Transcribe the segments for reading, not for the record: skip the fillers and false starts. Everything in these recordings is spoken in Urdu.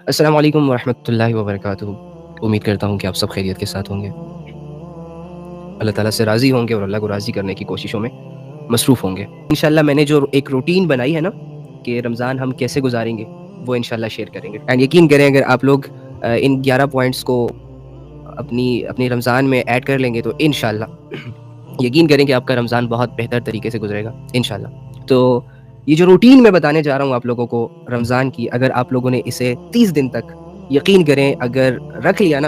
السلام علیکم ورحمۃ اللہ وبرکاتہ۔ امید کرتا ہوں کہ آپ سب خیریت کے ساتھ ہوں گے، اللہ تعالیٰ سے راضی ہوں گے اور اللہ کو راضی کرنے کی کوششوں میں مصروف ہوں گے۔ انشاءاللہ میں نے جو ایک روٹین بنائی ہے نا کہ رمضان ہم کیسے گزاریں گے، وہ انشاءاللہ شیئر کریں گے۔ اینڈ یقین کریں اگر آپ لوگ ان 11 پوائنٹس کو اپنی رمضان میں ایڈ کر لیں گے تو انشاءاللہ یقین کریں کہ آپ کا رمضان بہت بہتر طریقے سے گزرے گا انشاءاللہ۔ تو یہ جو روٹین میں بتانے جا رہا ہوں آپ لوگوں کو رمضان کی، اگر آپ لوگوں نے اسے 30 دن تک یقین کریں اگر رکھ لیا نا،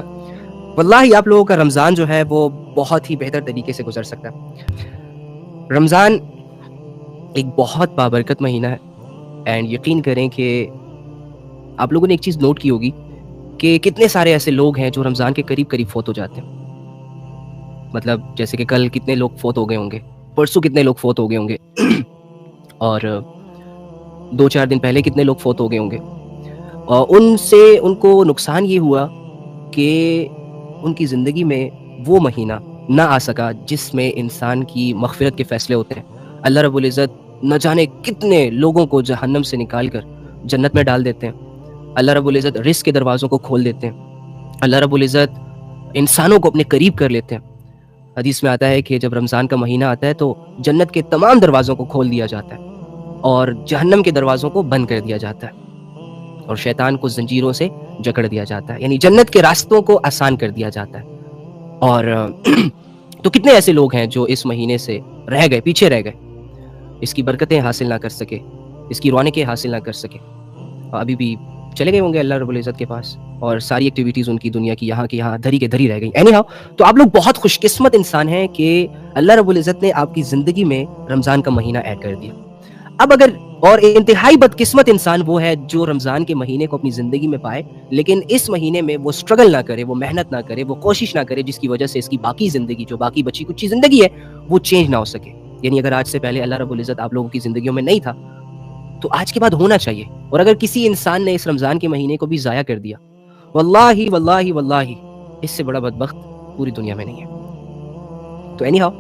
واللہ آپ لوگوں کا رمضان جو ہے وہ بہت ہی بہتر طریقے سے گزر سکتا ہے۔ رمضان ایک بہت بابرکت مہینہ ہے، اینڈ یقین کریں کہ آپ لوگوں نے ایک چیز نوٹ کی ہوگی کہ کتنے سارے ایسے لوگ ہیں جو رمضان کے قریب قریب فوت ہو جاتے ہیں۔ مطلب جیسے کہ کل کتنے لوگ فوت ہو گئے ہوں گے، پرسوں کتنے لوگ فوت ہو گئے ہوں گے اور 2-4 دن پہلے کتنے لوگ فوت ہو گئے ہوں گے، اور ان سے ان کو نقصان یہ ہوا کہ ان کی زندگی میں وہ مہینہ نہ آ سکا جس میں انسان کی مغفرت کے فیصلے ہوتے ہیں۔ اللہ رب العزت نہ جانے کتنے لوگوں کو جہنم سے نکال کر جنت میں ڈال دیتے ہیں۔ اللہ رب العزت رزق کے دروازوں کو کھول دیتے ہیں۔ اللہ رب العزت انسانوں کو اپنے قریب کر لیتے ہیں۔ حدیث میں آتا ہے کہ جب رمضان کا مہینہ آتا ہے تو جنت کے تمام دروازوں کو کھول دیا جاتا ہے اور جہنم کے دروازوں کو بند کر دیا جاتا ہے اور شیطان کو زنجیروں سے جکڑ دیا جاتا ہے، یعنی جنت کے راستوں کو آسان کر دیا جاتا ہے۔ اور تو کتنے ایسے لوگ ہیں جو اس مہینے سے رہ گئے، پیچھے رہ گئے، اس کی برکتیں حاصل نہ کر سکے، اس کی رونقیں حاصل نہ کر سکے، اور ابھی بھی چلے گئے ہوں گے اللہ رب العزت کے پاس، اور ساری ایکٹیویٹیز ان کی دنیا کی یہاں دھری کے دھری رہ گئی۔ اینی ہاؤ، تو آپ لوگ بہت خوش قسمت انسان ہیں کہ اللہ رب العزت نے آپ کی زندگی میں رمضان کا مہینہ ایڈ کر دیا۔ اب اگر اور انتہائی بدقسمت انسان وہ ہے جو رمضان کے مہینے کو اپنی زندگی میں پائے لیکن اس مہینے میں وہ سٹرگل نہ کرے، وہ محنت نہ کرے، وہ کوشش نہ کرے، جس کی وجہ سے اس کی باقی زندگی، جو باقی بچی کچی زندگی ہے، وہ چینج نہ ہو سکے۔ یعنی اگر آج سے پہلے اللہ رب العزت آپ لوگوں کی زندگیوں میں نہیں تھا تو آج کے بعد ہونا چاہیے، اور اگر کسی انسان نے اس رمضان کے مہینے کو بھی ضائع کر دیا، واللہ واللہ واللہ اس سے بڑا بدبخت پوری دنیا میں نہیں ہے۔ تو اینی ہاؤ،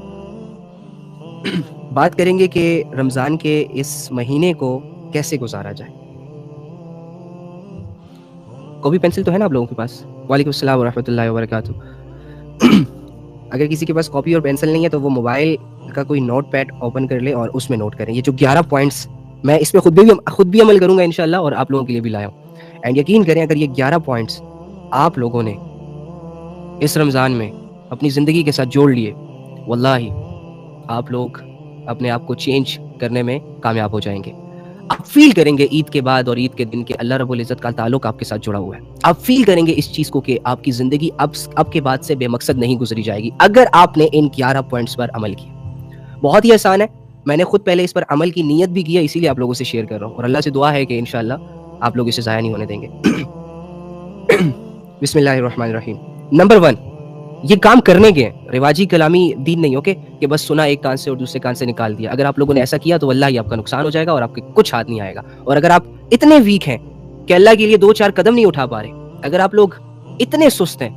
بات کریں گے کہ رمضان کے اس مہینے کو کیسے گزارا جائے۔ کاپی پینسل تو ہے نا آپ لوگوں کے پاس؟ وعلیکم السلام ورحمۃ اللہ وبرکاتہ۔ اگر کسی کے پاس کاپی اور پینسل نہیں ہے تو وہ موبائل کا کوئی نوٹ پیڈ اوپن کر لے اور اس میں نوٹ کریں۔ یہ جو 11 پوائنٹس میں اس پہ خود بھی عمل کروں گا انشاءاللہ، اور آپ لوگوں کے لیے بھی لایا ہوں۔ اینڈ یقین کریں اگر یہ 11 پوائنٹس آپ لوگوں نے اس رمضان میں اپنی زندگی کے ساتھ جوڑ لیے، واللہ آپ لوگ اپنے آپ کو چینج کرنے میں کامیاب ہو جائیں گے۔ آپ فیل کریں گے عید کے بعد اور عید کے دن کے اللہ رب العزت کا تعلق آپ کے ساتھ جڑا ہوا ہے۔ آپ فیل کریں گے اس چیز کو کہ آپ کی زندگی اب کے بعد سے بے مقصد نہیں گزری جائے گی اگر آپ نے ان 11 پوائنٹس پر عمل کیا۔ بہت ہی آسان ہے، میں نے خود پہلے اس پر عمل کی نیت بھی کیا، اسی لیے آپ لوگوں سے شیئر کر رہا ہوں، اور اللہ سے دعا ہے کہ انشاءاللہ آپ لوگ اسے ضائع نہیں ہونے دیں گے۔ بسم اللہ الرحمن الرحیم۔ نمبر 1، یہ کام کرنے کے رواجی کلامی دین نہیں، اوکے، کہ بس سنا ایک کان سے اور دوسرے کان سے نکال دیا۔ اگر آپ لوگوں نے ایسا کیا تو واللہ ہی آپ کا نقصان ہو جائے گا اور آپ کے کچھ ہاتھ نہیں آئے گا۔ اور اگر آپ اتنے ویک ہیں کہ اللہ کے لیے 2-4 قدم نہیں اٹھا پا رہے، اگر آپ لوگ اتنے سست ہیں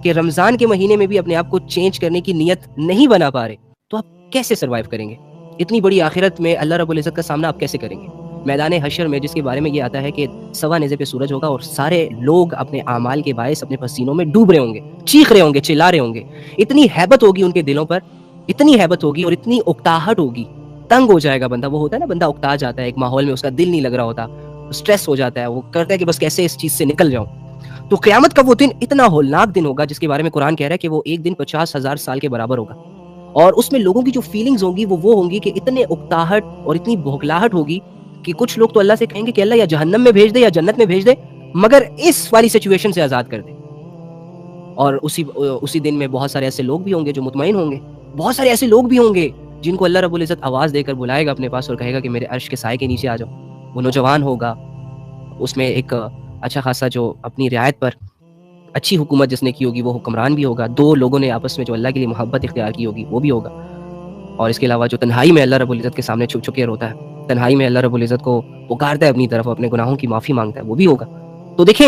کہ رمضان کے مہینے میں بھی اپنے آپ کو چینج کرنے کی نیت نہیں بنا پا رہے، تو آپ کیسے سروائیو کریں گے؟ اتنی بڑی آخرت میں اللہ رب العزت کا سامنا آپ کیسے کریں گے؟ میدان حشر میں، جس کے بارے میں یہ آتا ہے کہ سوا نیزے پہ سورج ہوگا اور سارے لوگ اپنے اعمال کے باعث اپنے پسینوں میں ڈوب رہے ہوں گے، چیخ رہے ہوں گے، چلا رہے ہوں گے۔ اتنی ہیبت ہوگی ان کے دلوں پر، اتنی ہیبت ہوگی اور اتنی اکتاہٹ ہوگی، تنگ ہو جائے گا بندہ۔ وہ ہوتا ہے نا، بندہ اکتا جاتا ہے ایک ماحول میں، اس کا دل نہیں لگ رہا ہوتا، اسٹریس ہو جاتا ہے، وہ کرتا ہے کہ بس کیسے اس چیز سے نکل جاؤں۔ تو قیامت کا وہ دن اتنا ہولناک دن ہوگا جس کے بارے میں قرآن کہہ رہا ہے کہ وہ ایک دن 50,000 سال کے برابر ہوگا، اور اس میں لوگوں کی جو فیلنگز ہوں گی وہ ہوں گی کہ اتنے اکتاہٹ اور اتنی بھوکلاہٹ ہوگی کہ کچھ لوگ تو اللہ سے کہیں گے کہ اللہ یا جہنم میں بھیج دے یا جنت میں بھیج دے، مگر اس والی سچویشن سے آزاد کر دے۔ اور اسی دن میں بہت سارے ایسے لوگ بھی ہوں گے جو مطمئن ہوں گے، بہت سارے ایسے لوگ بھی ہوں گے جن کو اللہ رب العزت آواز دے کر بلائے گا اپنے پاس اور کہے گا کہ میرے عرش کے سائے کے نیچے آ جاؤ۔ وہ نوجوان ہوگا، اس میں ایک اچھا خاصا جو اپنی رعایت پر اچھی حکومت جس نے کی ہوگی وہ حکمران بھی ہوگا، 2 لوگوں نے آپس میں جو اللہ کے لیے محبت اختیار کی ہوگی وہ بھی ہوگا، اور اس کے علاوہ جو تنہائی میں اللہ رب العزت کے سامنے چھپ چھپ کے روتا ہے، تنہائی میں اللہ رب العزت کو پکارتا ہے اپنی طرف، اپنے گناہوں کی معافی مانگتا ہے، وہ بھی ہوگا۔ تو دیکھیں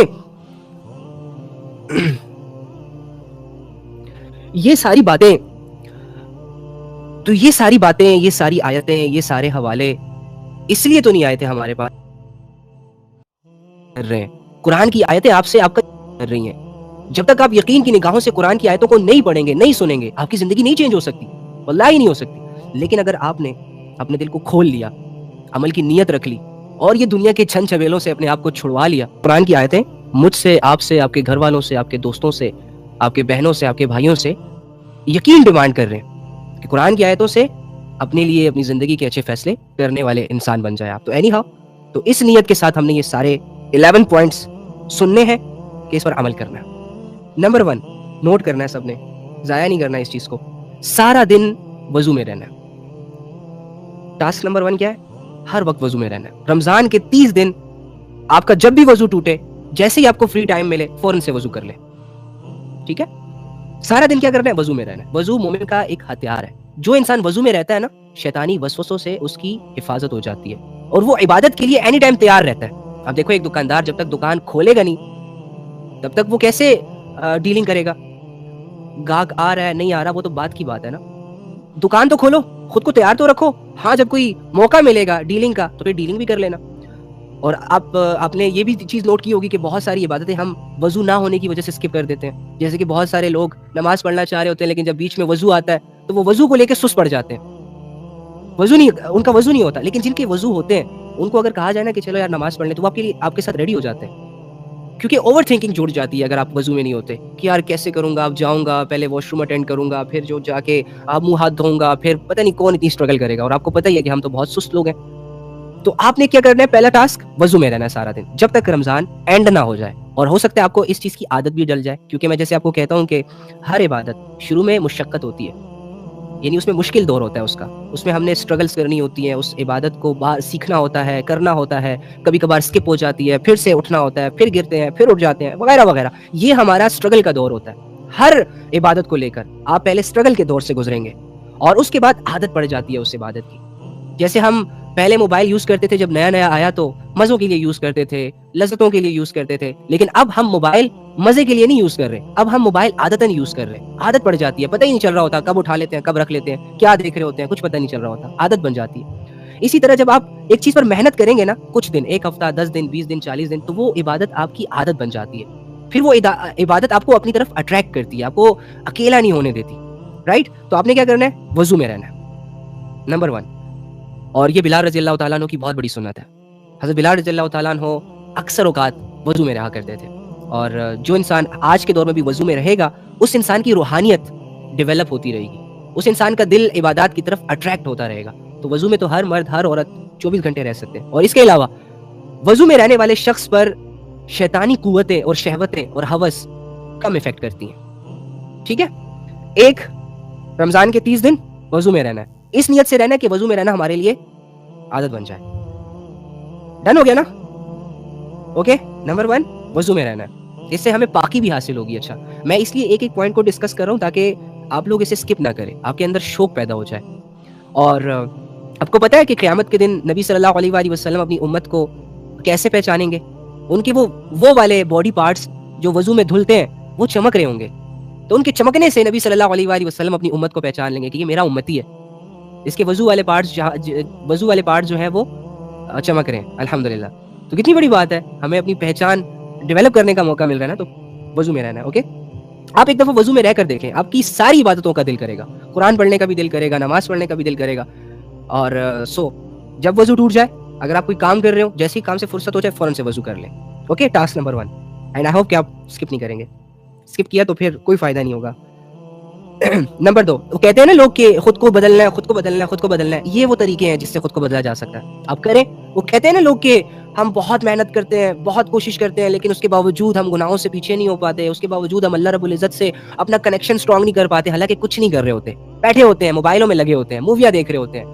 یہ ساری باتیں، یہ ساری آیتیں، یہ سارے حوالے اس لیے تو نہیں آئے تھے ہمارے پاس کر رہے ہیں، قرآن کی آیتیں آپ سے آپ کا کر رہی ہیں. جب تک آپ یقین کی نگاہوں سے قرآن کی آیتوں کو نہیں پڑھیں گے, نہیں سنیں گے, آپ کی زندگی نہیں چینج ہو سکتی, واللہ ہی نہیں ہو سکتی. لیکن اگر آپ نے اپنے دل کو کھول لیا, عمل کی نیت رکھ لی, اور یہ دنیا کے چھن چھبیلوں سے اپنے آپ کو چھڑوا لیا, قرآن کی آیتیں مجھ سے, آپ سے, آپ کے گھر والوں سے, آپ کے دوستوں سے, آپ کے بہنوں سے, آپ کے بھائیوں سے یقین ڈیمانڈ کر رہے ہیں کہ قرآن کی آیتوں سے اپنے لیے اپنی زندگی کے اچھے فیصلے کرنے والے انسان بن جائے آپ. تو اینی ہاؤ, تو اس نیت کے ساتھ ہم نے یہ سارے 11 پوائنٹس سننے ہیں کہ اس پر عمل کرنا ہے. نمبر 1 نوٹ کرنا ہے سب نے, ضائع نہیں کرنا ہے اس چیز کو, سارا دن وضو میں رہنا ہے. ٹاسک نمبر 1 کیا ہے؟ ہر وقت وضو میں رہنا ہے. رمضان کے 30 دن آپ کا جب بھی وضو ٹوٹے, جیسے ہی آپ کو فری ٹائم ملے, فوراً سے وضو کر لیں. ٹھیک ہے, سارا دن کیا کرنا ہے؟ وضو میں رہنا ہے. وضو مومن کا ایک ہتھیار ہے. جو انسان وضو میں رہتا ہے نا, شیطانی وسوسوں سے اس کی حفاظت ہو جاتی ہے, اور وہ عبادت کے لیے اینی ٹائم تیار رہتا ہے. اب دیکھو, ایک دکاندار جب تک دکان کھولے گا نہیں, تب تک وہ کیسے ڈیلنگ کرے گا؟ گاہک آ رہا ہے نہیں آ رہا, وہ تو بات کی بات ہے نا. دکان تو کھولو, خود کو تیار تو رکھو, ہاں جب کوئی موقع ملے گا ڈیلنگ کا تو پھر ڈیلنگ بھی کر لینا. اور آپ نے یہ بھی چیز نوٹ کی ہوگی کہ بہت ساری عبادتیں ہم وضو نہ ہونے کی وجہ سے اسکپ کر دیتے ہیں. جیسے کہ بہت سارے لوگ نماز پڑھنا چاہ رہے ہوتے ہیں, لیکن جب بیچ میں وضو آتا ہے تو وہ وضو کو لے کے سست پڑ جاتے ہیں. ان کا وضو نہیں ہوتا. لیکن جن کے وضو ہوتے ہیں ان کو اگر کہا جائے نا کہ چلو یار نماز پڑھ لیں, تو وہ آپ کے ساتھ ریڈی ہو جاتے ہیں. کیونکہ اوور تھنکنگ جڑ جاتی ہے اگر آپ وضو میں نہیں ہوتے, کہ یار کیسے کروں گا, اب جاؤں گا, پہلے واش روم اٹینڈ کروں گا, پھر جو جا کے آپ منہ ہاتھ دھوؤں گا, پھر پتہ نہیں کون اتنی اسٹرگل کرے گا. اور آپ کو پتہ ہی ہے کہ ہم تو بہت سست لوگ ہیں. تو آپ نے کیا کرنا ہے؟ پہلا ٹاسک وضو میں رہنا ہے سارا دن, جب تک رمضان اینڈ نہ ہو جائے. اور ہو سکتا ہے آپ کو اس چیز کی عادت بھی ڈل جائے, کیونکہ میں جیسے آپ کو کہتا ہوں کہ ہر عبادت شروع میں مشقت ہوتی ہے, یعنی اس میں مشکل دور ہوتا ہے اس میں ہم نے اسٹرگلس کرنی ہوتی ہیں, اس عبادت کو سیکھنا ہوتا ہے, کرنا ہوتا ہے, کبھی کبھار اسکپ ہو جاتی ہے, پھر سے اٹھنا ہوتا ہے, پھر گرتے ہیں, پھر اٹھ جاتے ہیں, وغیرہ وغیرہ. یہ ہمارا اسٹرگل کا دور ہوتا ہے. ہر عبادت کو لے کر آپ پہلے اسٹرگل کے دور سے گزریں گے, اور اس کے بعد عادت پڑ جاتی ہے اس عبادت کی. جیسے ہم پہلے موبائل یوز کرتے تھے, جب نیا نیا آیا تو مزوں کے لیے یوز کرتے تھے, لذتوں کے لیے یوز کرتے تھے. لیکن اب ہم موبائل مزے کے لیے نہیں یوز کر رہے, اب ہم موبائل عادتاً یوز کر رہے ہیں. عادت پڑ جاتی ہے, پتہ ہی نہیں چل رہا ہوتا کب اٹھا لیتے ہیں, کب رکھ لیتے ہیں, کیا دیکھ رہے ہوتے ہیں, کچھ پتہ نہیں چل رہا ہوتا, عادت بن جاتی ہے. اسی طرح جب آپ ایک چیز پر محنت کریں گے نا, کچھ دن, ایک ہفتہ, 10 دن, 20 دن, 40 دن, تو وہ عبادت آپ کی عادت بن جاتی ہے. پھر وہ عبادت آپ کو اپنی طرف اٹریکٹ کرتی ہے, آپ کو اکیلا نہیں ہونے دیتی. رائٹ؟ تو آپ نے کیا کرنا ہے؟ وضو میں رہنا ہے, نمبر 1. اور یہ بلال رضی اللہ تعالیٰ عنہ کی بہت بڑی سنت ہے. حضرت بلال رضی اللہ تعالیٰ عنہ اکثر اوقات وضو میں رہا کرتے تھے. اور جو انسان آج کے دور میں بھی وضو میں رہے گا, اس انسان کی روحانیت ڈیولپ ہوتی رہے گی, اس انسان کا دل عبادات کی طرف اٹریکٹ ہوتا رہے گا. تو وضو میں تو ہر مرد, ہر عورت 24 گھنٹے رہ سکتے ہیں. اور اس کے علاوہ وضو میں رہنے والے شخص پر شیطانی قوتیں اور شہوتیں اور ہوس کم افیکٹ کرتی ہیں. ٹھیک ہے, ایک رمضان کے 30 دن وضو میں رہنا ہے, اس نیت سے رہنا ہے کہ وضو میں رہنا ہمارے لیے عادت بن جائے. ڈن ہو گیا نا؟ اوکے, نمبر 1 وضو میں رہنا ہے, اس سے ہمیں پاکی بھی حاصل ہوگی. اچھا, میں اس لیے ایک ایک پوائنٹ کو ڈسکس کر رہا ہوں تاکہ آپ لوگ اسے اسکپ نہ کریں, آپ کے اندر شوق پیدا ہو جائے. اور آپ کو پتہ ہے کہ قیامت کے دن نبی صلی اللہ علیہ وآلہ وسلم اپنی امت کو کیسے پہچانیں گے؟ ان کے وہ والے باڈی پارٹس جو وضو میں دھلتے ہیں وہ چمک رہے ہوں گے, تو ان کے چمکنے سے نبی صلی اللہ علیہ وآلہ وسلم اپنی امت کو پہچان لیں گے کہ یہ میرا امتی ہے, اس کے وضو والے پارٹس جو ہیں وہ چمک رہے ہیں. الحمدللہ. تو کتنی بڑی بات ہے, ہمیں اپنی پہچان ڈیولپ کرنے کا موقع مل رہا ہے نا, تو وضو میں رہنا ہے. اوکے, آپ ایک دفعہ وضو میں رہ کر دیکھیں, آپ کی ساری عبادتوں کا دل کرے گا, قرآن پڑھنے کا بھی دل کرے گا, نماز پڑھنے کا بھی دل کرے گا. اور جب وضو ٹوٹ جائے, اگر آپ کوئی کام کر رہے ہو, جیسے ہی کام سے فرصت ہو جائے فوراً سے وضو کر لیں. Okay, task number 1, and I hope کہ آپ اسکپ نہیں کریں گے. اسکپ کیا تو پھر کوئی فائدہ نہیں ہوگا. نمبر 2, وہ کہتے ہیں نا لوگ کہ خود کو بدلنا ہے, خود کو بدلنا ہے, خود کو بدلنا ہے. یہ وہ طریقے ہیں جس سے خود کو بدلا جا سکتا ہے, آپ کریں. وہ کہتے ہیں نا لوگ کہ ہم بہت محنت کرتے ہیں, بہت کوشش کرتے ہیں, لیکن اس کے باوجود ہم گناہوں سے پیچھے نہیں ہو پاتے, اس کے باوجود ہم اللہ رب العزت سے اپنا کنیکشن اسٹرانگ نہیں کر پاتے, حالانکہ کچھ نہیں کر رہے ہوتے, بیٹھے ہوتے ہیں, موبائلوں میں لگے ہوتے ہیں, موویاں دیکھ رہے ہوتے ہیں,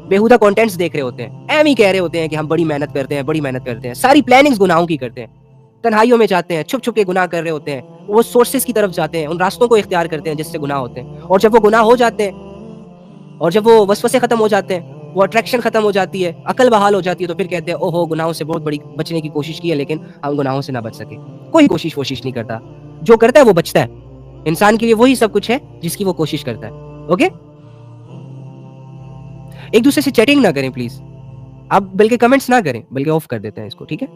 بیہودہ کانٹینٹس دیکھ رہے ہوتے ہیں, ایم ہی کہہ رہے ہوتے ہیں کہ ہم بڑی محنت کرتے ہیں, بڑی محنت کرتے ہیں, ساری پلاننگز گناہوں کی کرتے ہیں, تنہائیوں میں جاتے ہیں, چھپ چھپ کے گناہ کر رہے ہوتے ہیں, وہ سورسز کی طرف جاتے ہیں, ان راستوں کو اختیار کرتے ہیں جس سے گناہ ہوتے ہیں. اور جب وہ گناہ ہو جاتے ہیں, اور جب وہ وسوسے ختم ہو جاتے ہیں, وہ اٹریکشن ختم ہو جاتی ہے, عقل بحال ہو جاتی ہے, تو پھر کہتے ہیں اوہو گناہوں سے بہت بڑی بچنے کی کوشش کی ہے, لیکن ہم گناہوں سے نہ بچ سکے. کوئی کوشش نہیں کرتا, جو کرتا ہے وہ بچتا ہے. انسان کے لیے وہی سب کچھ ہے جس کی وہ کوشش کرتا ہے. اوکے, ایک دوسرے سے چیٹنگ نہ کریں پلیز, آپ بلکہ کمنٹس نہ کریں, بلکہ آف کر دیتے ہیں اس کو. ٹھیک ہے,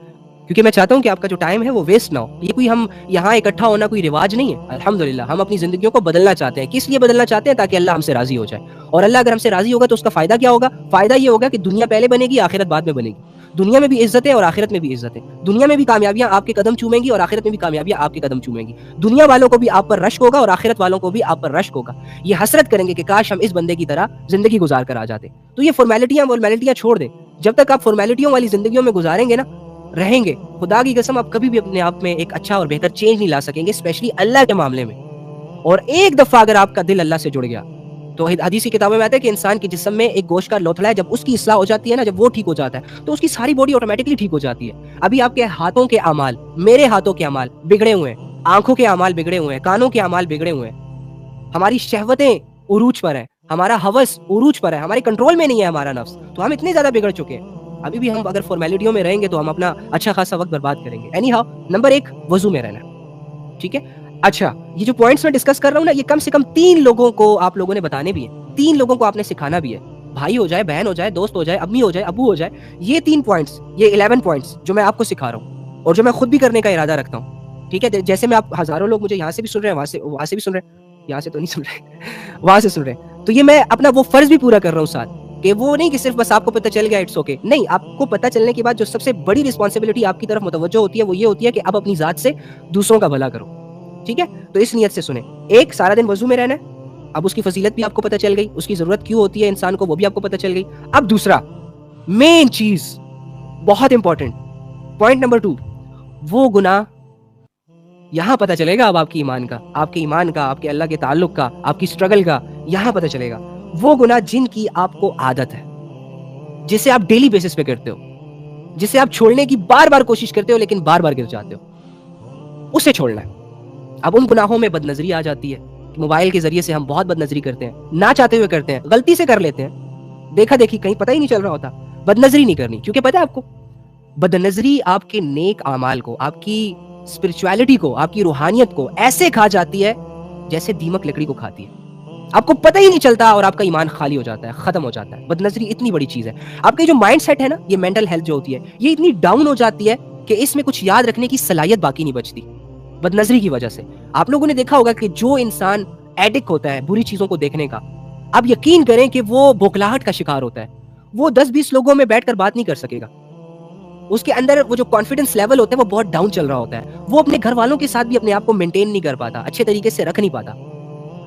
کیونکہ میں چاہتا ہوں کہ آپ کا جو ٹائم ہے وہ ویسٹ نہ ہو. یہ کوئی ہم یہاں اکٹھا ہونا کوئی رواج نہیں ہے. الحمدللہ ہم اپنی زندگیوں کو بدلنا چاہتے ہیں. کس لیے بدلنا چاہتے ہیں؟ تاکہ اللہ ہم سے راضی ہو جائے. اور اللہ اگر ہم سے راضی ہوگا تو اس کا فائدہ کیا ہوگا؟ فائدہ یہ ہوگا کہ دنیا پہلے بنے گی، آخرت بعد میں بنے گی. دنیا میں بھی عزت ہے اور آخرت میں بھی عزت ہے. دنیا میں بھی کامیابیاں آپ کے قدم چومیں گی اور آخرت میں بھی کامیابیاں آپ کے قدم چومیں گی. دنیا والوں کو بھی آپ پر رشک ہوگا اور آخرت والوں کو بھی آپ پر رشک ہوگا. یہ حسرت کریں گے کہ کاش ہم اس بندے کی طرح زندگی گزار کر آ جاتے. تو یہ فارمیلٹیاں چھوڑ دیں. جب تک آپ فارمیلٹیوں والی زندگیوں میں گزاریں گے نا، رہیں گے، خدا کی قسم آپ کبھی بھی اپنے آپ میں ایک اچھا اور بہتر چینج نہیں لا سکیں گے، اسپیشلی اللہ کے معاملے میں. اور ایک دفعہ اگر آپ کا دل اللہ سے جڑ گیا تو حدیث کی کتابوں میں آتا ہے کہ انسان کے جسم میں ایک گوشت کا لوتھڑا ہے، جب اس کی اصلاح ہو جاتی ہے نا، جب وہ ٹھیک ہو جاتا ہے تو اس کی ساری باڈی آٹومیٹکلی ٹھیک ہو جاتی ہے. ابھی آپ کے ہاتھوں کے اعمال، میرے ہاتھوں کے اعمال بگڑے ہوئے ہیں، آنکھوں کے اعمال بگڑے ہوئے ہیں، کانوں کے اعمال بگڑے ہوئے ہیں، ہماری شہوتیں عروج پر ہیں، ہمارا ہوس عروج پر ہے، ہمارے کنٹرول میں نہیں ہے ہمارا نفس. تو ہم اتنے زیادہ بگڑ چکے ہیں. ابھی بھی ہم اگر فارمیلٹیوں میں رہیں گے تو ہم اپنا اچھا خاصا وقت برباد کریں گے. اینی ہاؤ، نمبر 1 وضو میں رہنا. ٹھیک ہے. اچھا، یہ جو پوائنٹس میں ڈسکس کر رہا ہوں نا، یہ کم سے کم 3 لوگوں کو آپ لوگوں نے بتانے بھی ہیں. 3 لوگوں کو آپ نے سکھانا بھی ہے. بھائی ہو جائے، بہن ہو جائے، دوست ہو جائے، امی ہو جائے، ابو ہو جائے. یہ 3 پوائنٹس، یہ 11 پوائنٹس جو میں آپ کو سکھا رہا ہوں اور جو میں خود بھی کرنے کا ارادہ رکھتا ہوں. ٹھیک ہے. جیسے میں آپ ہزاروں لوگ مجھے یہاں سے بھی سن رہے ہیں، وہاں سے بھی سن رہے ہیں، یہاں سے تو نہیں سن رہے، وہاں سے سن رہے ہیں. تو یہ میں اپنا وہ فرض بھی پورا کر رہا ہوں ساتھ، کہ وہ نہیں کہ صرف بس آپ کو پتہ چل گیا اٹس اوکے. نہیں، آپ کو پتہ چلنے کے بعد جو سب سے بڑی رسپانسبلٹی آپ کی طرف متوجہ ہوتی ہے وہ یہ ہوتی ہے کہ اب اپنی ذات سے دوسروں کا بھلا کرو. ٹھیک ہے. تو اس نیت سے سنیں. ایک، سارا دن وضو میں رہنا ہے. اب اس کی فضیلت بھی آپ کو پتہ چل گئی، اس کی ضرورت کیوں ہوتی ہے انسان کو وہ بھی آپ کو پتہ چل گئی. اب دوسرا مین چیز، بہت امپورٹنٹ پوائنٹ نمبر 2، وہ گناہ یہاں پتہ چلے گا. اب آپ کے ایمان کا، آپ کے اللہ کے تعلق کا، آپ کی سٹرگل کا یہاں پتہ چلے گا. وہ گناہ جن کی آپ کو عادت ہے، جسے آپ ڈیلی بیسس پہ کرتے ہو، جسے آپ چھوڑنے کی بار بار کوشش کرتے ہو لیکن بار بار گر جاتے ہو، اسے چھوڑنا ہے. اب ان گناہوں میں بد نظری آ جاتی ہے. موبائل کے ذریعے سے ہم بہت بد نظری کرتے ہیں، نہ چاہتے ہوئے کرتے ہیں، غلطی سے کر لیتے ہیں، دیکھا دیکھی کہیں پتہ ہی نہیں چل رہا ہوتا. بد نظری نہیں کرنی، کیونکہ پتہ ہے آپ کو بد نظری آپ کے نیک اعمال کو، آپ کی اسپرچویلٹی کو، آپ کی روحانیت کو ایسے کھا جاتی ہے جیسے دیمک لکڑی کو کھاتی ہے. آپ کو پتہ ہی نہیں چلتا اور آپ کا ایمان خالی ہو جاتا ہے، ختم ہو جاتا ہے. بد نظری اتنی بڑی چیز ہے. آپ کے جو مائنڈ سیٹ ہے نا، یہ مینٹل ہیلتھ جو ہوتی ہے، یہ اتنی ڈاؤن ہو جاتی ہے کہ اس میں کچھ یاد رکھنے کی صلاحیت باقی نہیں بچتی بد نظری کی وجہ سے. آپ لوگوں نے دیکھا ہوگا کہ جو انسان ایڈکٹ ہوتا ہے بری چیزوں کو دیکھنے کا، اب یقین کریں کہ وہ بوکھلاہٹ کا شکار ہوتا ہے. وہ 10-20 لوگوں میں بیٹھ کر بات نہیں کر سکے گا. اس کے اندر وہ جو کانفیڈنس لیول ہوتا ہے وہ بہت ڈاؤن چل رہا ہوتا ہے. وہ اپنے گھر والوں کے ساتھ بھی اپنے آپ کو مینٹین نہیں کر پاتا، اچھے طریقے سے رکھ نہیں پاتا.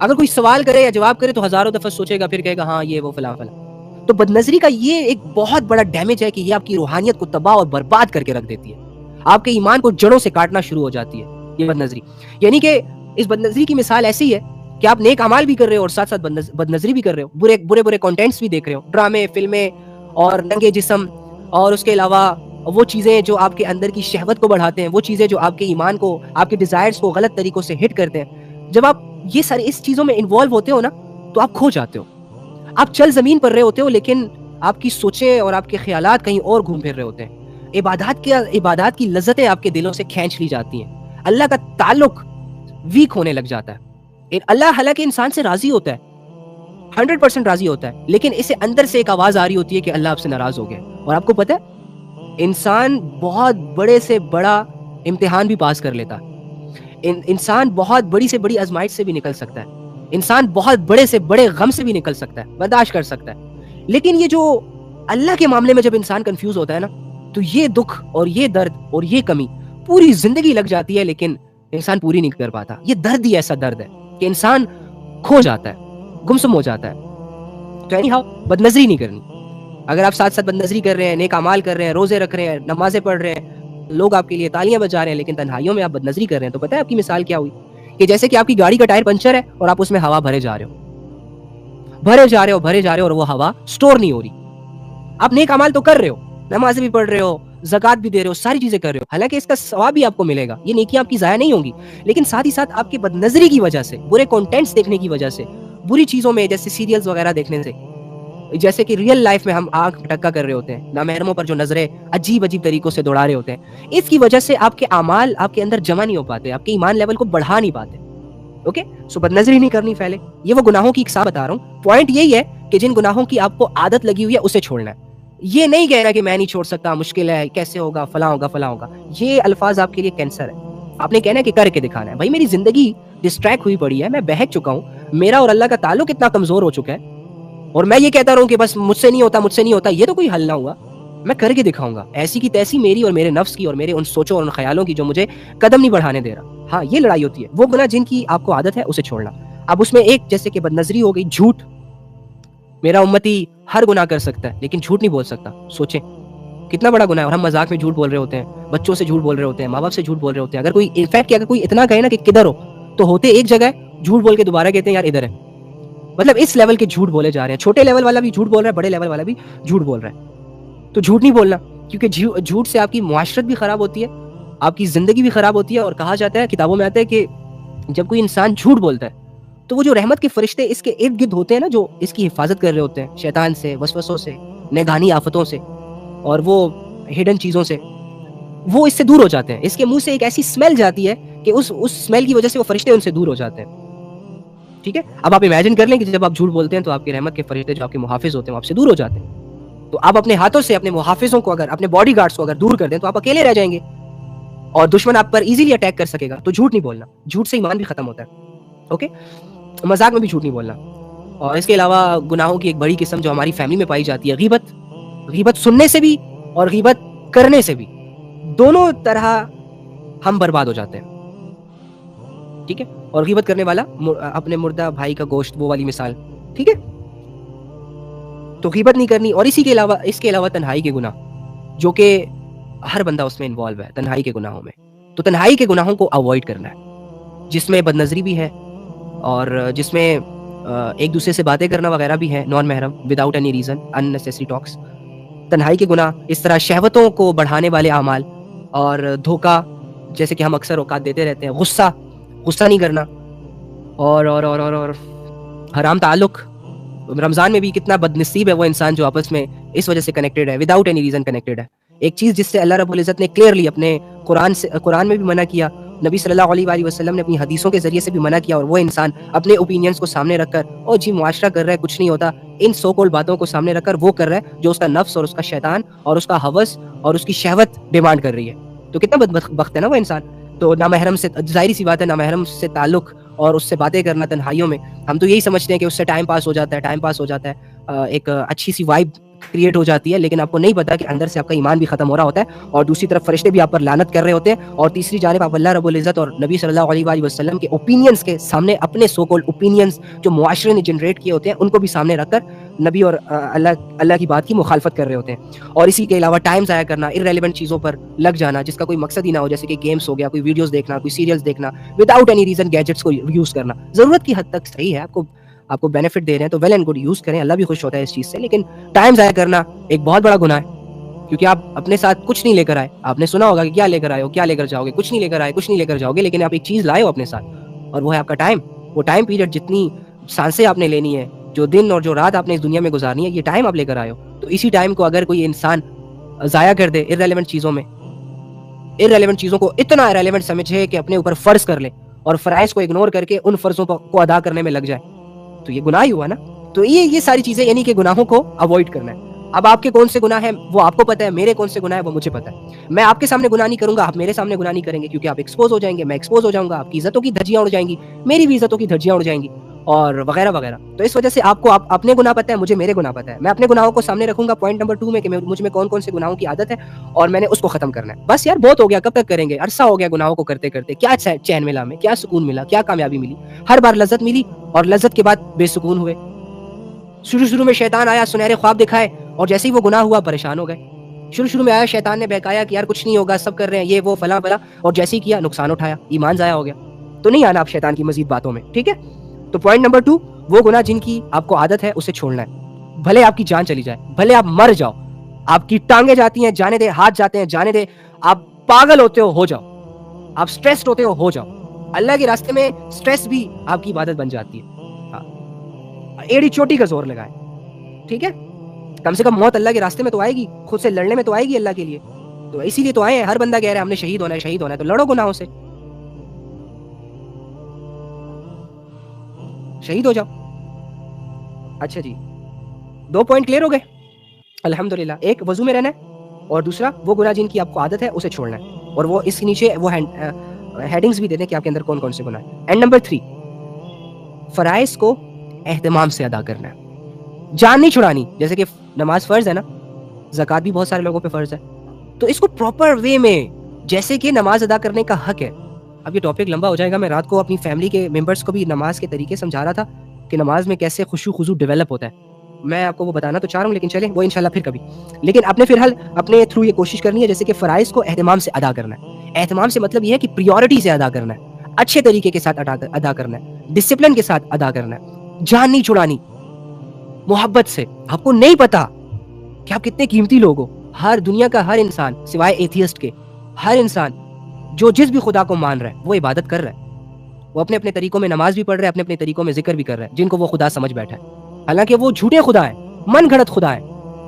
اگر کوئی سوال کرے یا جواب کرے تو ہزاروں دفعہ سوچے گا، پھر کہے گا ہاں یہ وہ فلاں فلاں. تو بد نظری کا یہ ایک بہت بڑا ڈیمیج ہے کہ یہ آپ کی روحانیت کو تباہ اور برباد کر کے رکھ دیتی ہے. آپ کے ایمان کو جڑوں سے کاٹنا شروع ہو جاتی ہے یہ بد نظری. یعنی کہ اس بد نظری کی مثال ایسی ہے کہ آپ نیک اعمال بھی کر رہے ہو اور ساتھ ساتھ بد نظری بھی کر رہے ہو، برے کانٹینٹس بھی دیکھ رہے ہو، ڈرامے، فلمیں اور ننگے جسم، اور اس کے علاوہ وہ چیزیں جو آپ کے اندر کی شہوت کو بڑھاتے ہیں، وہ چیزیں جو آپ کے ایمان کو، آپ کے ڈیزائرز کو غلط طریقوں سے ہٹ کرتے ہیں. جب آپ یہ سارے اس چیزوں میں انوالو ہوتے ہو نا تو آپ کھو جاتے ہو. آپ چل زمین پر رہے ہوتے ہو لیکن آپ کی سوچیں اور آپ کے خیالات کہیں اور گھوم پھر رہے ہوتے ہیں. عبادات کی لذتیں آپ کے دلوں سے کھینچ لی جاتی ہیں. اللہ کا تعلق ویک ہونے لگ جاتا ہے. اللہ حالانکہ انسان سے راضی ہوتا ہے، 100% راضی ہوتا ہے، لیکن اسے اندر سے ایک آواز آ رہی ہوتی ہے کہ اللہ آپ سے ناراض ہو گیا. اور آپ کو پتہ ہے انسان بہت بڑے سے بڑا امتحان بھی پاس کر لیتا ہے. انسان بہت بڑی سے بڑی آزمائش سے بھی نکل سکتا ہے. انسان بہت بڑے سے بڑے غم سے بھی نکل سکتا ہے، برداشت کر سکتا ہے. لیکن یہ جو اللہ کے معاملے میں جب انسان کنفیوز ہوتا ہے نا، تو یہ دکھ اور یہ درد اور یہ کمی پوری زندگی لگ جاتی ہے لیکن انسان پوری نہیں کر پاتا. یہ درد ہی ایسا درد ہے کہ انسان کھو جاتا ہے، گمسم ہو جاتا ہے. تو اینی ہاؤ بد نظری نہیں کرنی. اگر آپ ساتھ ساتھ بد نظری کر رہے ہیں، نیک اعمال کر رہے ہیں، روزے رکھ رہے ہیں، نمازیں پڑھ رہے ہیں، لوگ آپ کے لیے تالیاں بجا رہے ہیں، لیکن تنہائیوں میں آپ بد نظری کر رہے ہیں، تو پتہ ہے آپ کی مثال کیا ہوئی؟ کہ جیسے کہ آپ کی گاڑی کا ٹائر پنچر ہے اور آپ اس میں ہوا بھرے جا رہے ہو اور وہ ہوا سٹور نہیں ہو رہی. آپ نیک اعمال تو کر رہے ہو، نمازیں بھی پڑھ رہے ہو، زکات بھی دے رہے ہو، ساری چیزیں کر رہے ہو، حالانکہ اس کا ثواب بھی آپ کو ملے گا، یہ نیکیاں آپ کی ضائع نہیں ہوں گی. لیکن ساتھ ہی ساتھ آپ کی بد نظری کی وجہ سے، برے کنٹینٹس دیکھنے کی وجہ سے، بری چیزوں میں جیسے سیریلز وغیرہ دیکھنے سے، جیسے کہ ریئل لائف میں ہم آنکھ ٹکا کر رہے ہوتے ہیں، نامحرموں پر جو نظریں عجیب طریقوں سے دوڑا رہے ہوتے ہیں، اس کی وجہ سے آپ کے اعمال آپ کے اندر جمع نہیں ہو پاتے، آپ کے ایمان لیول کو بڑھا نہیں پاتے. اوکے، سو بد نظری نہیں کرنی پہلے. یہ وہ گناہوں کی اقسام بتا رہا ہوں. پوائنٹ یہی ہے کہ جن گناہوں کی آپ کو عادت لگی ہوئی ہے اسے چھوڑنا ہے. یہ نہیں کہہ رہا کہ میں نہیں چھوڑ سکتا، مشکل ہے، کیسے ہوگا، فلاں ہوگا فلاں ہوگا. یہ الفاظ آپ کے لیے کینسر ہے. آپ نے کہنا ہے کہ کر کے دکھانا ہے. بھائی میری زندگی ڈسٹریکٹ ہوئی پڑی ہے، میں بہک چکا ہوں، میرا اور اللہ کا تعلق اتنا کمزور ہو چکا ہے، اور میں یہ کہتا رہوں کہ بس مجھ سے نہیں ہوتا، مجھ سے نہیں ہوتا، یہ تو کوئی حل نہ ہوا. میں کر کے دکھاؤں گا ایسی کی تیسی میری اور میرے نفس کی اور میرے ان سوچوں اور ان خیالوں کی جو مجھے قدم نہیں بڑھانے دے رہا. ہاں یہ لڑائی ہوتی ہے. وہ گناہ جن کی آپ کو عادت ہے اسے چھوڑنا. اب اس میں ایک جیسے کہ بدنظری ہو گئی، جھوٹ. میرا امتی ہر گناہ کر سکتا ہے لیکن جھوٹ نہیں بول سکتا. سوچیں کتنا بڑا گناہ ہے. اور ہم مذاق میں جھوٹ بول رہے ہوتے ہیں، بچوں سے جھوٹ بول رہے ہوتے ہیں، ماں باپ سے جھوٹ بول رہے ہوتے ہیں. اگر کوئی انفیکٹ اگر کوئی اتنا کہے نا کہ کدھر ہو، تو ہوتے ایک جگہ ہے، جھوٹ بول کے دوبارہ کہتے ہیں یار ادھر ہے. مطلب اس لیول کے جھوٹ بولے جا رہے ہیں. چھوٹے لیول والا بھی جھوٹ بول رہا ہے، بڑے لیول والا بھی جھوٹ بول رہا ہے. تو جھوٹ نہیں بولنا، کیونکہ جھوٹ سے آپ کی معاشرت بھی خراب ہوتی ہے، آپ کی زندگی بھی خراب ہوتی ہے. اور کہا جاتا ہے، کتابوں میں آتا ہے کہ جب کوئی انسان جھوٹ بولتا ہے تو وہ جو رحمت کے فرشتے اس کے ارد گرد ہوتے ہیں نا، جو اس کی حفاظت کر رہے ہوتے ہیں شیطان سے، وسوسوں سے، نگہانی آفتوں سے اور وہ ہڈن چیزوں سے، وہ اس سے دور ہو جاتے ہیں. اس کے منہ سے ایک ایسی اسمیل جاتی ہے کہ اس اسمیل کی وجہ سے وہ فرشتے ان سے دور ہو جاتے ہیں. ٹھیک ہے. اب آپ امیجن کر لیں کہ جب آپ جھوٹ بولتے ہیں تو آپ کی رحمت کے فرشتے جو آپ کے محافظ ہوتے ہیں وہ آپ سے دور ہو جاتے ہیں. تو آپ اپنے ہاتھوں سے اپنے محافظوں کو، اگر اپنے باڈی گارڈز کو اگر دور کر دیں تو آپ اکیلے رہ جائیں گے اور دشمن آپ پر ایزیلی اٹیک کر سکے گا. تو جھوٹ نہیں بولنا. جھوٹ سے ایمان بھی ختم ہوتا ہے. اوکے. مذاق میں بھی جھوٹ نہیں بولنا. اور اس کے علاوہ گناہوں کی ایک بڑی قسم جو ہماری فیملی میں پائی جاتی ہے، غیبت. غیبت سننے سے بھی اور غیبت کرنے سے بھی، دونوں طرح ہم برباد ہو جاتے ہیں. ٹھیک ہے. اور غیبت کرنے والا اپنے مردہ بھائی کا گوشت، وہ والی مثال. ٹھیک ہے. تو غیبت نہیں کرنی. اور اس کے علاوہ تنہائی کے گناہ، جو کہ ہر بندہ اس میں انوالو ہے، تنہائی کے گناہوں میں. تو تنہائی کے گناہوں کو اوائڈ کرنا ہے، جس میں بدنظری بھی ہے اور جس میں ایک دوسرے سے باتیں کرنا وغیرہ بھی ہے، نان محرم، وداؤٹ اینی ریزن، ان نیسیسری ٹاکس. تنہائی کے گناہ اس طرح شہوتوں کو بڑھانے والے اعمال اور دھوکہ، جیسے کہ ہم اکثر اوقات دیتے رہتے ہیں. غصہ نہیں کرنا. اور حرام تعلق. رمضان میں بھی کتنا بدنصیب ہے وہ انسان جو آپس میں اس وجہ سے کنیکٹڈ ہے، وداؤٹ اینی ریزن کنیکٹڈ ہے. ایک چیز جس سے اللہ رب العزت نے کلیئرلی اپنے قرآن میں بھی منع کیا، نبی صلی اللہ علیہ وآلہ وسلم نے اپنی حدیثوں کے ذریعے سے بھی منع کیا. اور وہ انسان اپنے اوپینینز کو سامنے رکھ کر، اور جی معاشرہ کر رہا ہے کچھ نہیں ہوتا، ان سو کول باتوں کو سامنے رکھ کر وہ کر رہا ہے جو اس کا نفس اور اس کا شیطان اور اس کا ہوس اور اس کی شہوت ڈیمانڈ کر رہی ہے. تو کتنا بدبخت ہے نا وہ انسان. تو نامحرم سے، ظاہری سی بات ہے، نامحرم سے تعلق اور اس سے باتیں کرنا تنہائیوں میں، ہم تو یہی سمجھتے ہیں کہ اس سے ٹائم پاس ہو جاتا ہے، ایک اچھی سی وائب کریٹ ہو جاتی ہے. لیکن آپ کو نہیں پتا کہ اندر سے آپ کا ایمان بھی ختم ہو رہا ہوتا ہے، اور دوسری طرف فرشتے بھی آپ پر لعنت کر رہے ہوتے ہیں، اور تیسری جانب آپ اللہ رب العزت اور نبی صلی اللہ علیہ وآلہ وسلم کے اوپینینز کے سامنے اپنے سو کالڈ اوپینینز جو معاشرے نے جنریٹ کیے ہوتے ہیں ان کو بھی سامنے رکھ کر نبی اور اللہ کی بات کی مخالفت کر رہے ہوتے ہیں. اور اسی کے علاوہ ٹائم ضائع کرنا، ارریلیونٹ چیزوں پر لگ جانا جس کا کوئی مقصد ہی نہ ہو، جیسے کہ گیمز ہو گیا، کوئی ویڈیوز دیکھنا، کوئی سیریلز دیکھنا، وداؤٹ اینی ریزن گیجٹس کو یوز کرنا. ضرورت کی حد تک صحیح ہے، آپ کو بینیفٹ دے رہے ہیں تو ویل اینڈ گڈ یوز کریں، اللہ بھی خوش ہوتا ہے اس چیز سے. لیکن ٹائم ضائع کرنا ایک بہت بڑا گناہ ہے، کیونکہ آپ اپنے ساتھ کچھ نہیں لے کر آئے. آپ نے سنا ہوگا کہ کیا لے کر آئے ہو، کیا لے کر جاؤ گے. کچھ نہیں لے کر آئے، کچھ نہیں لے کر جاؤ گے، لیکن آپ ایک چیز لائے ہو اپنے ساتھ، اور وہ ہے آپ کا ٹائم. وہ ٹائم پیریڈ، جتنی سانسیں آپ نے لینی ہے، جو دن اور جو رات آپ نے اس دنیا میں گزارنی ہے، یہ ٹائم آپ لے کر آئے ہو. تو اسی ٹائم کو اگر کوئی انسان ضائع کر دے ارریلیونٹ چیزوں میں، ارریلیونٹ چیزوں کو اتنا ارریلیونٹ سمجھے کہ اپنے اوپر فرض کر لے اور فرائض کو اگنور کر کے ان فرضوں کو ادا کرنے میں لگ جائے، تو یہ گناہ ہی ہوا نا. تو یہ ساری چیزیں یعنی کہ گناہوں کو اوائڈ کرنا ہے. اب آپ کے کون سے گناہ ہیں وہ آپ کو پتہ ہے، میرے کون سے گناہ ہیں وہ مجھے پتہ ہے. میں آپ کے سامنے گناہ نہیں کروں گا، آپ میرے سامنے گناہ نہیں کریں گے، کیونکہ آپ ایکسپوز ہو جائیں گے، میں ایکسپوز ہو جاؤں گا، آپ کی عزتوں کی دھجیاں اڑ جائیں گی، میری بھی عزتوں کی دھجیاں اڑ جائیں گی، اور وغیرہ وغیرہ. تو اس وجہ سے آپ کو اپنے گناہ پتہ ہے، مجھے میرے گناہ پتہ ہے. میں اپنے گناہوں کو سامنے رکھوں گا پوائنٹ نمبر 2 میں کہ مجھ میں کون کون سے گناہوں کی عادت ہے اور میں نے اس کو ختم کرنا ہے. بس یار بہت ہو گیا، کب تک کریں گے، عرصہ ہو گیا گناہوں کو کرتے کرتے. کیا چین ملا ہمیں، کیا سکون ملا، کیا کامیابی ملی. ہر بار لذت ملی اور لذت کے بعد بے سکون ہوئے. شروع میں شیطان آیا، سنہرے خواب دکھائے، اور جیسے ہی وہ گناہ ہوا پریشان ہو گئے. شروع میں آیا شیطان نے بہکایا کہ یار کچھ نہیں ہوگا، سب کر رہے ہیں یہ وہ فلاں فلاں، اور جیسے ہی کیا نقصان اٹھایا، ایمان ضائع ہو گیا. تو نہیں آنا آپ شیطان کی مزید باتوں میں. ٹھیک ہے. تو پوائنٹ نمبر 2، وہ گناہ جن کی آپ کو عادت ہے اسے چھوڑنا ہے. بھلے آپ کی جان چلی جائے، بھلے آپ مر جاؤ، آپ کی ٹانگیں جاتی ہیں جانے دے، ہاتھ جاتے ہیں جانے دے، آپ پاگل ہوتے ہو جاؤ، آپ سٹریسڈ ہوتے ہو جاؤ. اللہ کے راستے میں سٹریس بھی آپ کی عبادت بن جاتی ہے. ایڑی چوٹی کا زور لگائے. ٹھیک ہے. کم سے کم موت اللہ کے راستے میں تو آئے گی، خود سے لڑنے میں تو آئے گی اللہ کے لیے. تو اسی لیے تو آئے ہیں. ہر بندہ کہہ رہا ہے ہم نے شہید ہونا ہے، شہید ہونا ہے، تو لڑو گناہوں سے، شہید ہو جاؤ. اچھا جی، 2 پوائنٹ کلیئر ہو گئے. الحمدللہ. ایک وضو میں رہنا ہے اور دوسرا وہ گناہ جن کی آپ کو عادت ہے اسے چھوڑنا ہے. اور وہ اس کے نیچے وہ ہیڈنگز بھی دے دیں کہ آپ کے اندر کون کون سے گناہ ہیں. اینڈ نمبر 3, فرائض کو اہتمام سے ادا کرنا ہے, جان نہیں چھڑانی. جیسے کہ نماز فرض ہے نا, زکوٰۃ بھی بہت سارے لوگوں پہ فرض ہے, تو اس کو پراپر وے میں جیسے کہ نماز ادا کرنے کا حق ہے. اب یہ ٹاپک لمبا ہو جائے گا. میں رات کو اپنی فیملی کے ممبرس کو بھی نماز کے طریقے سمجھا رہا تھا کہ نماز میں کیسے خشوع خضوع ڈیولپ ہوتا ہے. میں آپ کو وہ بتانا تو چاہ رہا ہوں, لیکن چلیں وہ انشاءاللہ پھر کبھی. لیکن آپ نے فی الحال اپنے تھرو یہ کوشش کرنی ہے جیسے کہ فرائض کو اہتمام سے ادا کرنا ہے. اہتمام سے مطلب یہ ہے کہ پریورٹی سے ادا کرنا ہے, اچھے طریقے کے ساتھ ادا کرنا ہے, ڈسپلن کے ساتھ ادا کرنا ہے, جان نہیں چھڑانی, محبت سے. آپ کو نہیں پتا کہ آپ کتنے قیمتی لوگ ہو. ہر دنیا کا ہر انسان سوائے ایتھیسٹ کے, ہر انسان جو جس بھی خدا کو مان رہا ہے وہ عبادت کر رہا ہے. وہ اپنے اپنے طریقوں میں نماز بھی پڑھ رہا ہے, اپنے اپنے طریقوں میں ذکر بھی کر رہا ہے, جن کو وہ خدا سمجھ بیٹھا ہے. حالانکہ وہ جھوٹے خدا ہیں, من گھڑت خدا ہیں,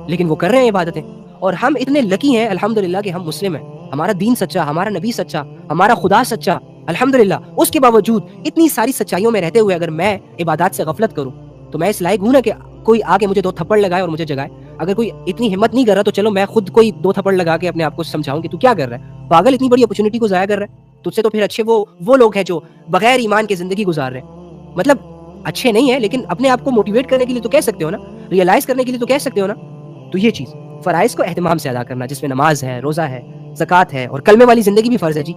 لیکن وہ کر رہے ہیں عبادتیں. اور ہم اتنے لکی ہیں الحمدللہ کہ ہم مسلم ہیں. ہمارا دین سچا, ہمارا نبی سچا, ہمارا خدا سچا الحمدللہ. اس کے باوجود اتنی ساری سچائیوں میں رہتے ہوئے اگر میں عبادات سے غفلت کروں تو میں اس لائق ہوں نا کہ کوئی آ کے مجھے 2 تھپڑ لگائے اور مجھے جگائے. اگر کوئی اتنی ہمت نہیں کر رہا تو چلو میں خود کوئی 2 تھپڑ لگا کے اپنے آپ کو سمجھاؤں کہ تو کیا کر رہا ہے, پاگل, اتنی بڑی اپرچونٹی کو ضائع کر رہا ہے. تجھ سے تو پھر اچھے وہ لوگ ہیں جو بغیر ایمان کے زندگی گزار رہے ہیں. مطلب اچھے نہیں ہیں لیکن اپنے آپ کو موٹیویٹ کرنے کے لیے تو کہہ سکتے ہو نا, ریئلائز کرنے کے لیے تو کہہ سکتے ہو نا. تو یہ چیز فرائض کو اہتمام سے ادا کرنا, جس میں نماز ہے, روزہ ہے, زکوٰۃ ہے, اور کلمے والی زندگی بھی فرض ہے. جی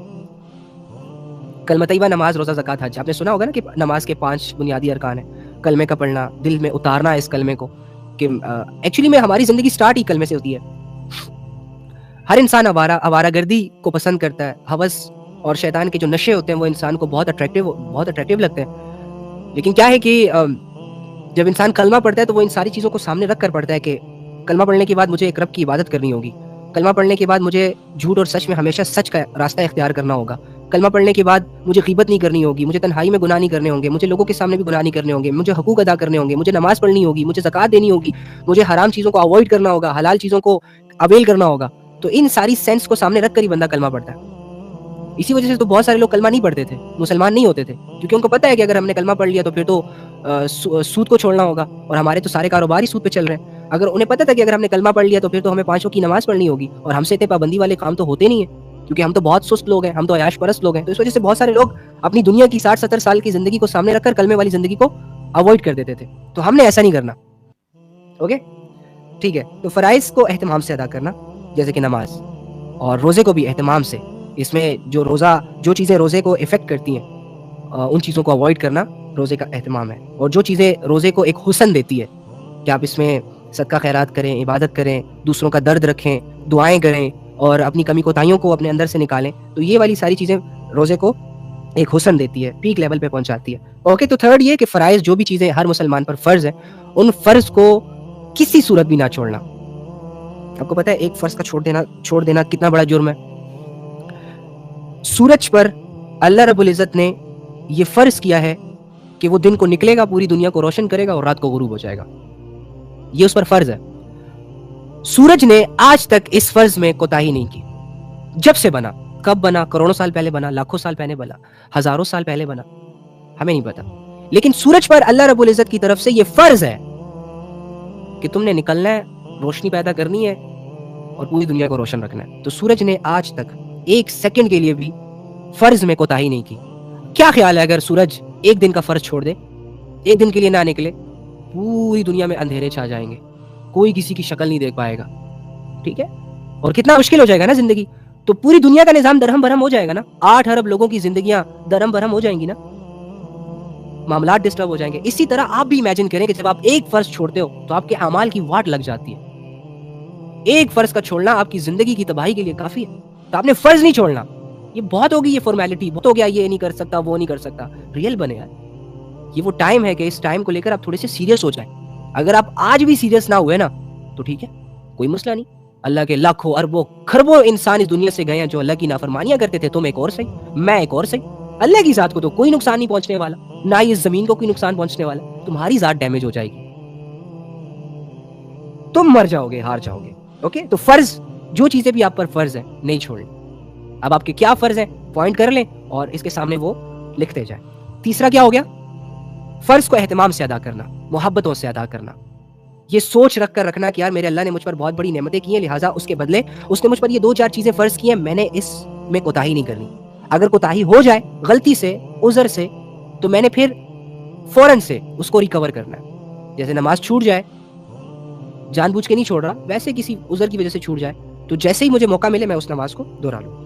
کلمہ طیبہ, نماز, روزہ, زکوٰۃ, حج. آپ نے سنا ہوگا نا کہ نماز کے 5 بنیادی ارکان ہیں. کلمے کا پڑھنا, دل میں اتارنا اس کلمے کو کہ ایکچولی میں ہماری زندگی سٹارٹ ہی کلمے سے ہوتی ہے. ہر انسان آوارہ گردی کو پسند کرتا ہے. ہوس اور شیطان کے جو نشے ہوتے ہیں وہ انسان کو بہت اٹریکٹیو لگتے ہیں. لیکن کیا ہے کہ جب انسان کلمہ پڑھتا ہے تو وہ ان ساری چیزوں کو سامنے رکھ کر پڑھتا ہے کہ کلمہ پڑھنے کے بعد مجھے ایک رب کی عبادت کرنی ہوگی. کلمہ پڑھنے کے بعد مجھے جھوٹ اور سچ میں ہمیشہ سچ کا راستہ اختیار کرنا ہوگا. کلمہ پڑھنے کے بعد مجھے غیبت نہیں کرنی ہوگی, مجھے تنہائی میں گناہ نہیں کرنے ہوں گے, مجھے لوگوں کے سامنے بھی گناہ نہیں کرنے ہوں گے, مجھے حقوق ادا کرنے ہوں گے, مجھے نماز پڑھنی ہوگی, مجھے زکوٰۃ دینی ہوگی, مجھے حرام چیزوں کو اوائڈ کرنا ہوگا, حلال چیزوں کو اویل کرنا ہوگا. تو ان ساری سینس کو سامنے رکھ کر ہی بندہ کلمہ پڑھتا ہے. اسی وجہ سے تو بہت سارے لوگ کلمہ نہیں پڑھتے تھے, مسلمان نہیں ہوتے تھے, کیونکہ ان کو پتہ ہے کہ اگر ہم نے کلمہ پڑھ لیا تو پھر تو سود کو چھوڑنا ہوگا, اور ہمارے تو سارے کاروبار ہی سود پہ چل رہے ہیں. اگر انہیں پتہ تھا کہ اگر ہم نے کلمہ پڑھ لیا تو پھر تو ہمیں 5 وقت کی نماز پڑھنی ہوگی, اور ہم سے اتنے پابندی والے کام تو ہوتے نہیں ہیں, کیونکہ ہم تو بہت سست لوگ ہیں, ہم تو عیاش پرست لوگ ہیں. تو اس وجہ سے بہت سارے لوگ اپنی دنیا کی 60-70 سال کی زندگی کو سامنے رکھ کر کلمے والی زندگی کو اوائڈ کر دیتے تھے. تو ہم نے ایسا نہیں کرنا. اوکے ٹھیک ہے. تو فرائض کو اہتمام سے ادا کرنا, جیسے کہ نماز, اور روزے کو بھی اہتمام سے. اس میں جو چیزیں روزے کو افیکٹ کرتی ہیں ان چیزوں کو اوائڈ کرنا روزے کا اہتمام ہے. اور جو چیزیں روزے کو ایک حسن دیتی ہے کہ آپ اس میں صدقہ خیرات کریں, عبادت کریں, دوسروں کا درد رکھیں, دعائیں کریں, اور اپنی کمی کوتاہیوں کو اپنے اندر سے نکالیں, تو یہ والی ساری چیزیں روزے کو ایک حسن دیتی ہے, پیک لیول پہ پہنچاتی ہے. اوکے, تو تھرڈ یہ کہ فرائض جو بھی چیزیں ہر مسلمان پر فرض ہیں ان فرض کو کسی صورت بھی نہ چھوڑنا. آپ کو پتہ ہے ایک فرض کا چھوڑ دینا کتنا بڑا جرم ہے. سورج پر اللہ رب العزت نے یہ فرض کیا ہے کہ وہ دن کو نکلے گا, پوری دنیا کو روشن کرے گا, اور رات کو غروب ہو جائے گا. یہ اس پر فرض ہے. سورج نے آج تک اس فرض میں کوتاہی نہیں کی. جب سے بنا, کب بنا, کروڑوں سال پہلے بنا, لاکھوں سال پہلے بنا, ہزاروں سال پہلے بنا, ہمیں نہیں پتا. لیکن سورج پر اللہ رب العزت کی طرف سے یہ فرض ہے کہ تم نے نکلنا ہے, روشنی پیدا کرنی ہے, اور پوری دنیا کو روشن رکھنا ہے. تو سورج نے آج تک 1 سیکنڈ کے لیے بھی فرض میں کوتاہی نہیں کی. کیا خیال ہے اگر سورج ایک دن کا فرض چھوڑ دے, ایک دن کے لیے نہ نکلے, پوری دنیا میں اندھیرے چھا جائیں گے, کوئی کسی کی شکل نہیں دیکھ پائے گا. ٹھیک ہے, اور کتنا مشکل ہو جائے گا نا زندگی. تو پوری دنیا کا نظام درہم برہم ہو جائے گا نا. 8 ارب لوگوں کی زندگیاں درہم برہم ہو جائیں گی نا, معاملات ڈسٹرب ہو جائیں گے. اسی طرح آپ بھی امیجن کریں کہ جب آپ ایک فرض چھوڑتے ہو تو آپ کے اعمال کی واٹ لگ جاتی ہے. ایک فرض کا چھوڑنا آپ کی زندگی کی تباہی کے لیے کافی ہے. تو آپ نے فرض نہیں چھوڑنا. یہ بہت ہوگی, یہ فارمیلٹی بہت ہو گیا, یہ نہیں کر سکتا, وہ نہیں کر سکتا. ریئل بنے یار. یہ وہ ٹائم ہے کہ اس ٹائم کو لے کر آپ تھوڑے سے سیریس ہو جائیں. اگر آپ آج بھی سیریس نہ ہوئے نا تو ٹھیک ہے, کوئی مسئلہ نہیں. اللہ کے لاکھوں اربوں کھربوں انسان اس دنیا سے گئے ہیں جو اللہ کی نافرمانیاں کرتے تھے. تم ایک اور صحیح, میں ایک اور صحیح. اللہ کی ذات کو تو کوئی نقصان نہیں پہنچنے والا, نہ ہی اس زمین کو کوئی نقصان پہنچنے والا. تمہاری ذات ڈیمیج ہو جائے گی, تم مر جاؤ گے, ہار جاؤ گے. اوکے, تو فرض جو چیزیں بھی آپ پر فرض ہیں نہیں چھوڑیں. اب آپ کے کیا فرض ہیں پوائنٹ کر لیں اور اس کے سامنے وہ لکھتے جائیں. تیسرا کیا ہو گیا, فرض کو اہتمام سے ادا کرنا, محبتوں سے ادا کرنا. یہ سوچ رکھ کر رکھنا کہ یار میرے اللہ نے مجھ پر بہت بڑی نعمتیں کی ہیں، لہٰذا اس کے بدلے اس نے مجھ پر یہ 2-4 چیزیں فرض کی ہیں، میں نے اس میں کوتاہی نہیں کرنی. اگر کوتاہی ہو جائے غلطی سے، عذر سے، تو میں نے پھر فوراً سے اس کو ریکور کرنا ہے. جیسے نماز چھوٹ جائے، جان بوجھ کے نہیں چھوڑ رہا، ویسے کسی عذر کی وجہ سے چھوٹ جائے تو جیسے ہی مجھے موقع ملے میں اس نماز کو دہرا لوں.